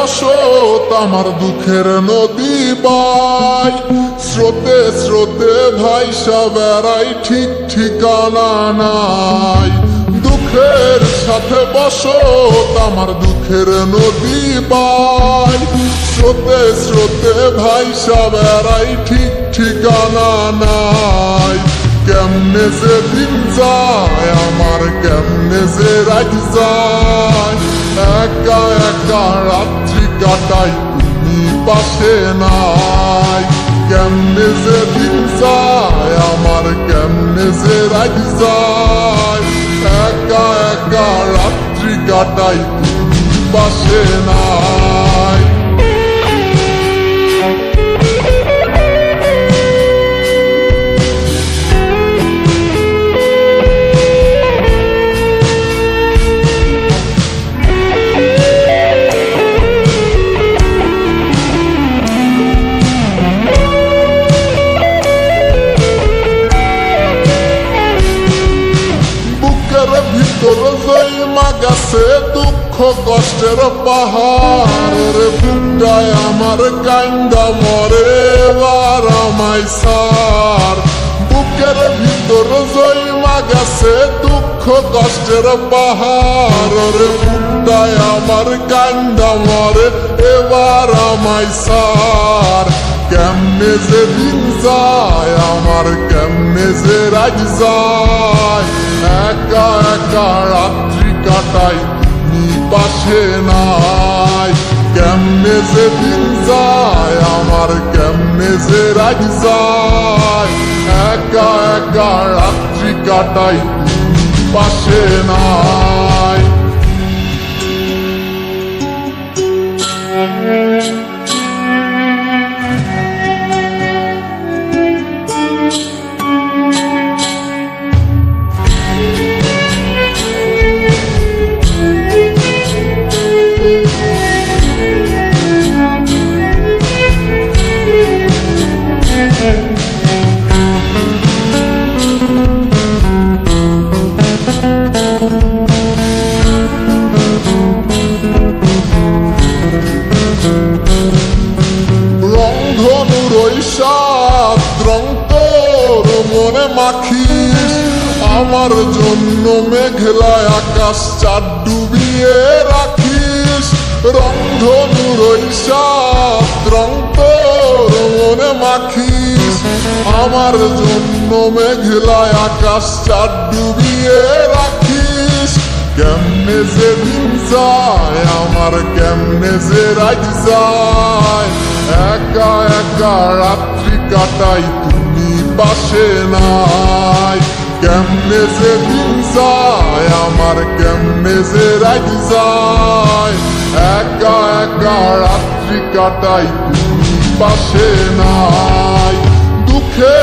বসত আমার দুঃখের নদী বাই, স্রোতে স্রোতে ভাইসা বেড়াই ঠিক ঠিকানা নাই। দুঃখের সাথে বসত আমার দুঃখের নদী বাই, স্রোতে স্রোতে ভাইসা বেড়াই ঠিক ঠিকানা নাই। কেমনে যে দিন যায় আমার, কেমনে যে রাত যায়, একা একা রাত্রি কাটাই তুমি পাশে নাই। কেমনে যে দিন যায় আমার, কেমনে যে রাত যায়, একা একা রাত্রি কাটাই তুমি পাশে নাই। ভিতর জয়মা গেছে দুঃখ কষ্টের পাহাড়, রে বুকটায় আমার কান্দা মরে এবার আমায় সার। বুকের ভিতর জয়মা গেছে দুঃখ কষ্টের পাহাড়, রে বুকটায় আমার কান্দা মরে এবার আমায় সার। কেমনে যে দিন যায় আমার, কেমনে যে রাত যায়, একা একা রাত্রি কাটাই তুমি পাশে নাই। কেমনে যে দিন যায় আমার, কেমনে যে রাত যায়, একা একা রাত্রি কাটাই তুমি পাশে নাই। রং তোর মনে মাখিস, আমার জন্য মেঘলায় আকাশ চাঁদ ডুবিয়ে রাখিস। রংধনুর ওই সাত রং তোর মনে মাখিস, আমার জন্য মেঘলায় আকাশ চাঁদ ডুবিয়ে রাখিস। কেমনে যে দিন যায় আমার, কেমনে যে রাত যায়, একা একা রাত্রি কাটাই তুমি পাশে নাই। কেমনে যে দিন যায় আমার, কেমনে যে রাত যায়, একা একা রাত্রি কাটাই তুমি পাশে নাই। দুঃখে